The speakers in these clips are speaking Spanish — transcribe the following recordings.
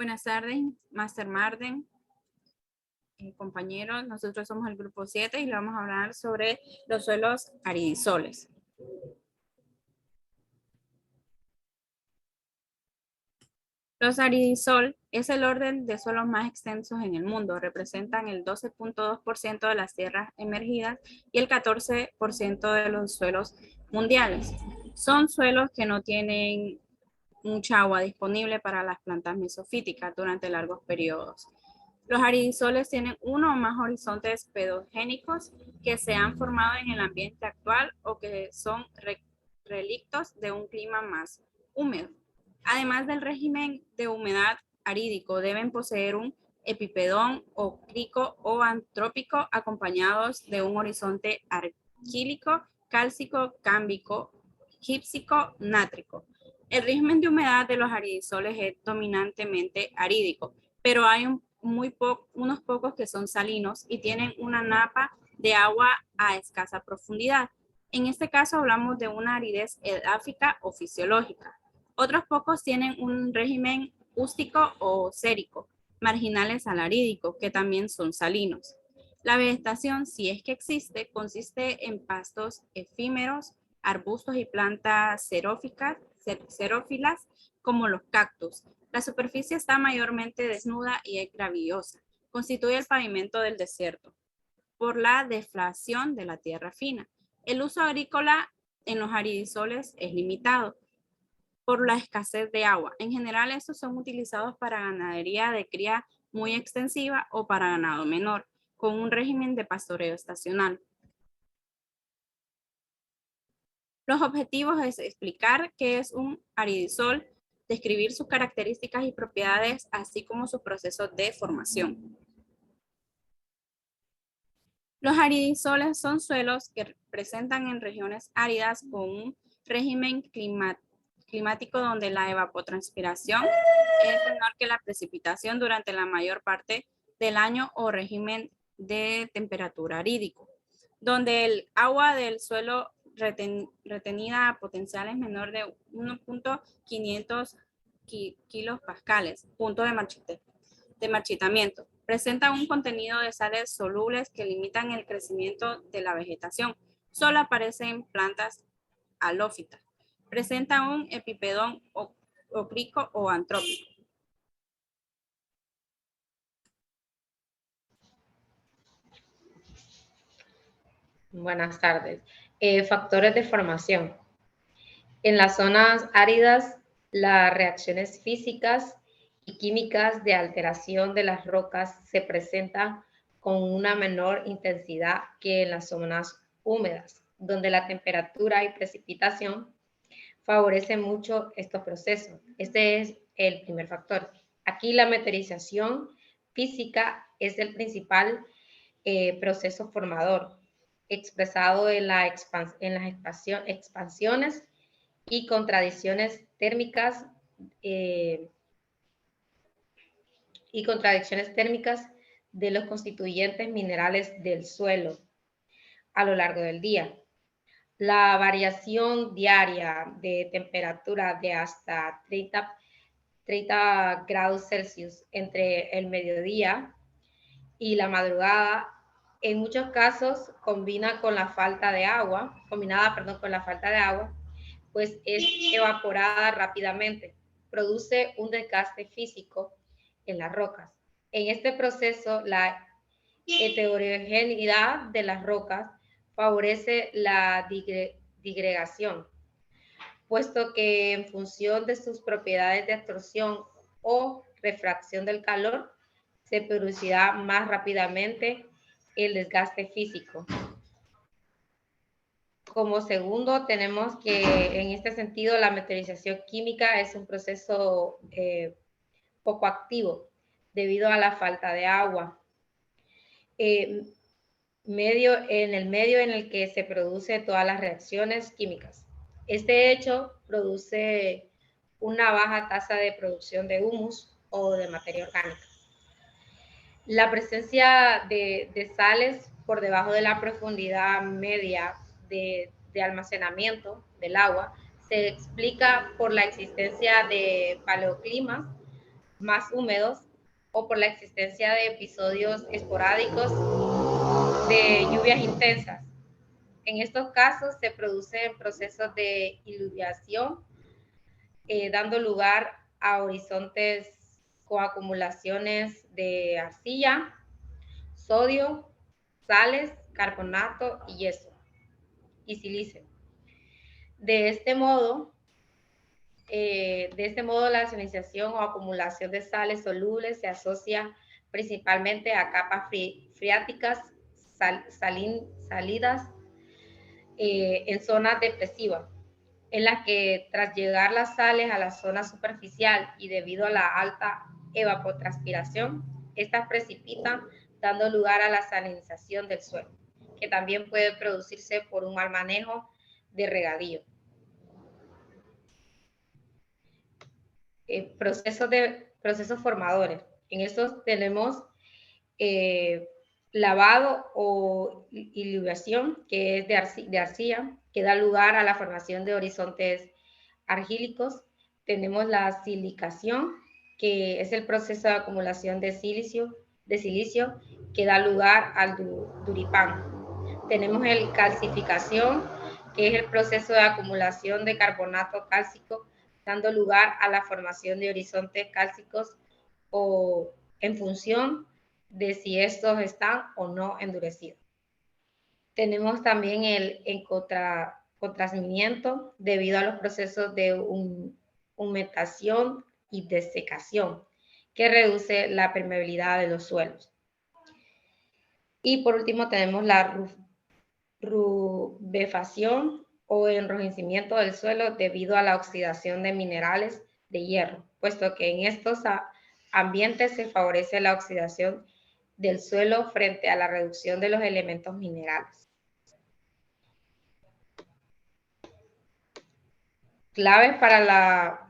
Buenas tardes, Master Marden, compañeros. Nosotros somos el grupo 7 y le vamos a hablar sobre los suelos aridisoles. Los aridisol es el orden de suelos más extensos en el mundo. Representan el 12.2% de las tierras emergidas y el 14% de los suelos mundiales. Son suelos que no tienen mucha agua disponible para las plantas mesofíticas durante largos periodos. Los aridisoles tienen uno o más horizontes pedogénicos que se han formado en el ambiente actual o que son relictos de un clima más húmedo. Además del régimen de humedad arídico, deben poseer un epipedón ocrico o antrópico acompañados de un horizonte arquílico, cálcico, cámbico, gípsico, nátrico. El régimen de humedad de los aridisoles es dominantemente arídico, pero hay unos pocos que son salinos y tienen una napa de agua a escasa profundidad. En este caso hablamos de una aridez edáfica o fisiológica. Otros pocos tienen un régimen ústico o sérico, marginales al arídico, que también son salinos. La vegetación, si es que existe, consiste en pastos efímeros, arbustos y plantas xerófilas como los cactus. La superficie está mayormente desnuda y es graviosa. Constituye el pavimento del desierto por la deflación de la tierra fina. El uso agrícola en los aridisoles es limitado por la escasez de agua. En general, estos son utilizados para ganadería de cría muy extensiva o para ganado menor, con un régimen de pastoreo estacional. Los objetivos es explicar qué es un aridisol, describir sus características y propiedades, así como sus procesos de formación. Los aridisoles son suelos que presentan en regiones áridas con un régimen climático donde la evapotranspiración es menor que la precipitación durante la mayor parte del año o régimen de temperatura arídico, donde el agua del suelo retenida a potencial es menor de 1.500 kilopascales, punto de marchitamiento. Presenta un contenido de sales solubles que limitan el crecimiento de la vegetación. Solo aparece en plantas halófitas. Presenta un epipedón ocrico o antrópico. Buenas tardes. Factores de formación. En las zonas áridas, las reacciones físicas y químicas de alteración de las rocas se presentan con una menor intensidad que en las zonas húmedas, donde la temperatura y precipitación favorecen mucho estos procesos. Este es el primer factor. Aquí la meteorización física es el principal proceso formador, expresado en las expansiones y contradicciones térmicas de los constituyentes minerales del suelo a lo largo del día. La variación diaria de temperatura de hasta 30 grados Celsius entre el mediodía y la madrugada, en muchos casos combinada con la falta de agua, pues es evaporada rápidamente, produce un desgaste físico en las rocas. En este proceso, la heterogeneidad de las rocas favorece la digregación, puesto que en función de sus propiedades de absorción o refracción del calor, se producirá más rápidamente el desgaste físico. Como segundo, tenemos que en este sentido la meteorización química es un proceso poco activo debido a la falta de agua. En el medio en el que se producen todas las reacciones químicas. Este hecho produce una baja tasa de producción de humus o de materia orgánica. La presencia de sales por debajo de la profundidad media de almacenamiento del agua se explica por la existencia de paleoclimas más húmedos o por la existencia de episodios esporádicos de lluvias intensas. En estos casos se producen procesos de iluviación, dando lugar a horizontes con acumulaciones de arcilla, sodio, sales, carbonato y yeso y silicio. De este modo, la salinización o acumulación de sales solubles se asocia principalmente a capas freáticas salidas en zonas depresivas, en las que tras llegar las sales a la zona superficial y debido a la alta evapotranspiración, estas precipitan dando lugar a la salinización del suelo, que también puede producirse por un mal manejo de regadío. Procesos formadores. En estos tenemos lavado o iluviación, que es de arcilla, que da lugar a la formación de horizontes argílicos. Tenemos la silicación, que es el proceso de acumulación de silicio que da lugar al duripán. Tenemos el calcificación, que es el proceso de acumulación de carbonato cálcico, dando lugar a la formación de horizontes cálcicos o en función de si estos están o no endurecidos. Tenemos también el encontramiento debido a los procesos de humectación y desecación, que reduce la permeabilidad de los suelos. Y por último tenemos la rubefacción o enrojecimiento del suelo debido a la oxidación de minerales de hierro, puesto que en estos ambientes se favorece la oxidación del suelo frente a la reducción de los elementos minerales. Claves para la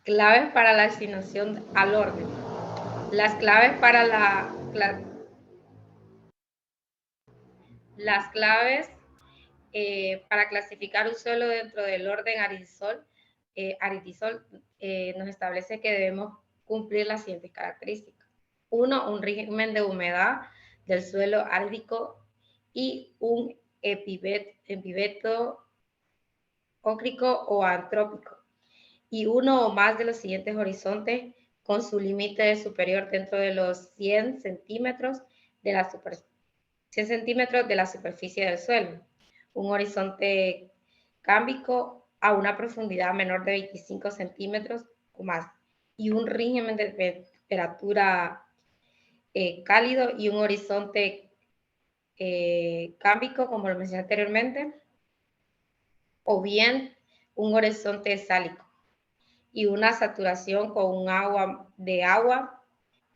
claves para la asignación al orden. Las claves para para clasificar un suelo dentro del orden aridisol nos establece que debemos cumplir las siguientes características. 1. Un régimen de humedad del suelo árido y un epibeto ócrico o antrópico. Y uno o más de los siguientes horizontes con su límite superior dentro de los 100 centímetros de la superficie del suelo. Un horizonte cámbico a una profundidad menor de 25 centímetros o más. Y un régimen de temperatura cálido y un horizonte cámbico, como lo mencioné anteriormente, o bien un horizonte sálico y una saturación con un agua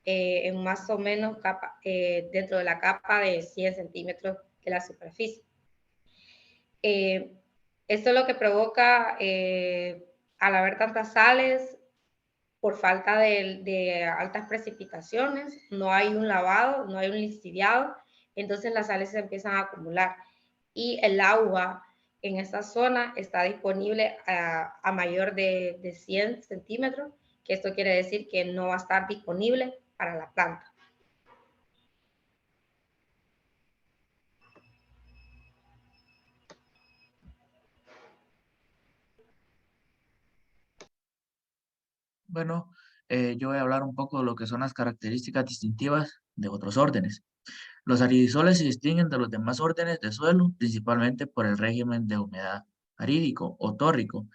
en más o menos dentro de la capa de 100 centímetros de la superficie. Esto es lo que provoca, al haber tantas sales, por falta de altas precipitaciones, no hay un lavado, no hay un lixiviado, entonces las sales se empiezan a acumular y el agua en esta zona está disponible a mayor de 100 centímetros, que esto quiere decir que no va a estar disponible para la planta. Bueno, yo voy a hablar un poco de lo que son las características distintivas de otros órdenes. Los aridisoles se distinguen de los demás órdenes de suelo principalmente por el régimen de humedad arídico o tórrico,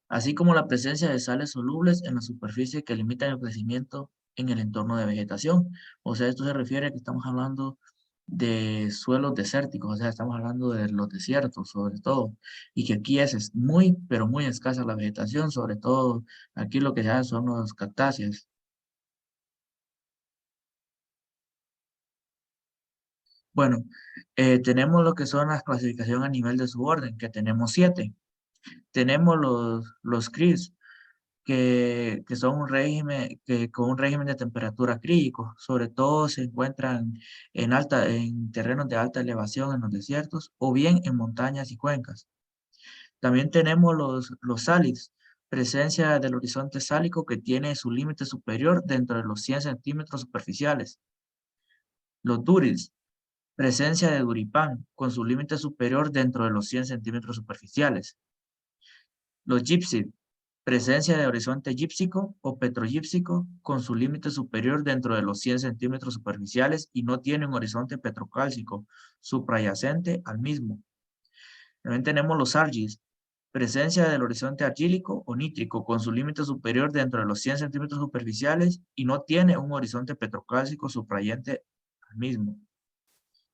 así como la presencia de sales solubles en la superficie que limitan el crecimiento en el entorno de vegetación. O sea, esto se refiere a que estamos hablando de suelos desérticos, o sea, estamos hablando de los desiertos sobre todo, y que aquí es muy, pero muy escasa la vegetación, sobre todo aquí lo que se da son los cactáceas. Bueno, tenemos lo que son las clasificación a nivel de su orden, que tenemos 7. Tenemos los CRIS, que son un régimen, con un régimen de temperatura crítico. Sobre todo se encuentran en terrenos de alta elevación en los desiertos o bien en montañas y cuencas. También tenemos los sálidos, presencia del horizonte sálico que tiene su límite superior dentro de los 100 centímetros superficiales. Los dúrids, presencia de duripán con su límite superior dentro de los 100 centímetros superficiales. Los gypsid, presencia de horizonte gípsico o petrogípsico con su límite superior dentro de los 100 centímetros superficiales y no tiene un horizonte petrocálcico suprayacente al mismo. También tenemos los argis, presencia del horizonte argílico o nítrico con su límite superior dentro de los 100 centímetros superficiales y no tiene un horizonte petrocálcico suprayente al mismo.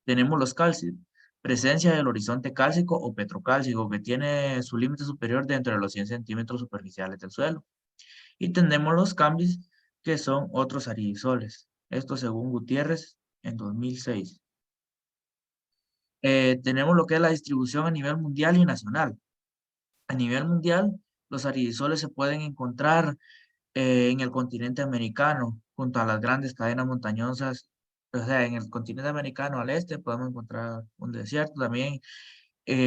Tenemos los cálcidos, presencia del horizonte cálcico o petrocálcico que tiene su límite superior dentro de los 100 centímetros superficiales del suelo. Y tenemos los cambios que son otros aridisoles. Esto según Gutiérrez en 2006. Tenemos lo que es la distribución a nivel mundial y nacional. A nivel mundial, los aridisoles se pueden encontrar en el continente americano, junto a las grandes cadenas montañosas. O sea, en el continente americano al este podemos encontrar un desierto, también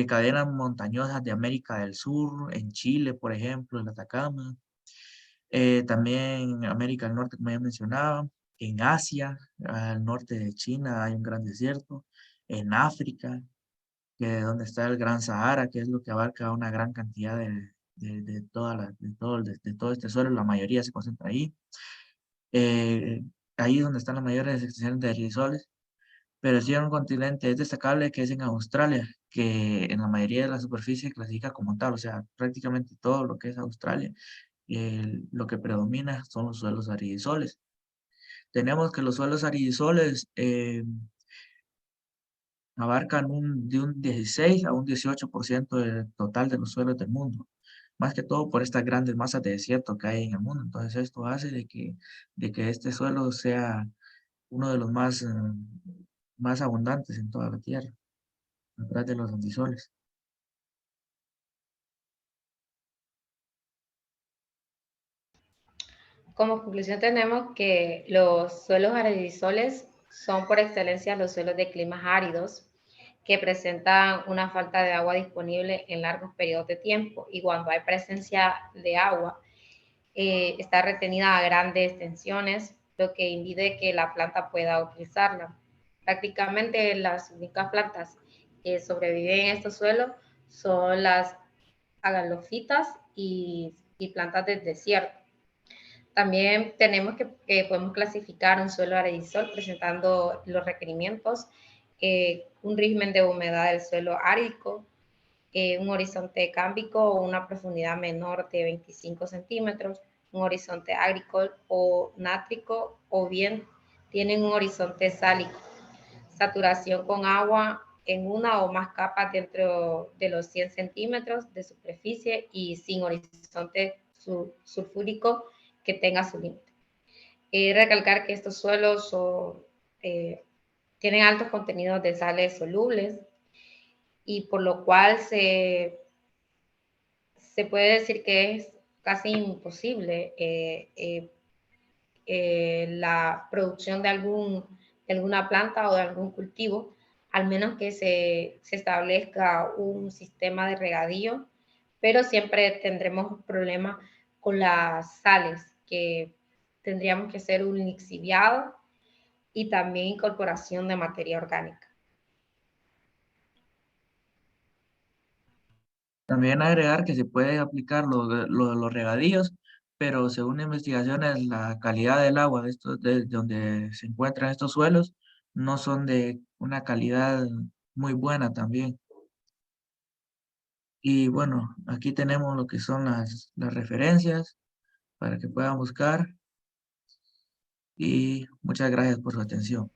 cadenas montañosas de América del Sur, en Chile, por ejemplo, en Atacama. También en América del Norte, como ya mencionaba, en Asia, al norte de China hay un gran desierto, en África, que es donde está el Gran Sahara, que es lo que abarca una gran cantidad de todo este suelo, la mayoría se concentra ahí. Ahí es donde están las mayores extensiones de aridisoles, pero sí en un continente es destacable que es en Australia, que en la mayoría de la superficie clasifica como tal, o sea, prácticamente todo lo que es Australia, lo que predomina son los suelos aridisoles. Tenemos que los suelos aridisoles abarcan de un 16 a un 18% del total de los suelos del mundo, más que todo por estas grandes masas de desierto que hay en el mundo. Entonces esto hace de que este suelo sea uno de los más abundantes en toda la Tierra, atrás de los aridisoles. Como conclusión tenemos que los suelos arenisoles son por excelencia los suelos de climas áridos que presentan una falta de agua disponible en largos periodos de tiempo y cuando hay presencia de agua está retenida a grandes extensiones, lo que impide que la planta pueda utilizarla. Prácticamente las únicas plantas que sobreviven en estos suelos son las agalofitas y plantas del desierto. También tenemos que podemos clasificar un suelo aredisol presentando los requerimientos, un régimen de humedad del suelo árido, un horizonte cámbico o una profundidad menor de 25 centímetros, un horizonte agrícola o nátrico, o bien tienen un horizonte sálico, saturación con agua en una o más capas dentro de los 100 centímetros de superficie y sin horizonte sulfúrico que tenga su límite. Recalcar que estos suelos tienen altos contenidos de sales solubles y por lo cual se puede decir que es casi imposible la producción de alguna planta o de algún cultivo, al menos que se establezca un sistema de regadío, pero siempre tendremos problemas con las sales, que tendríamos que hacer un lixiviado y también incorporación de materia orgánica. También agregar que se puede aplicar los regadíos, pero según investigaciones, la calidad del agua de donde se encuentran estos suelos no son de una calidad muy buena también. Y bueno, aquí tenemos lo que son las referencias para que puedan buscar y muchas gracias por su atención.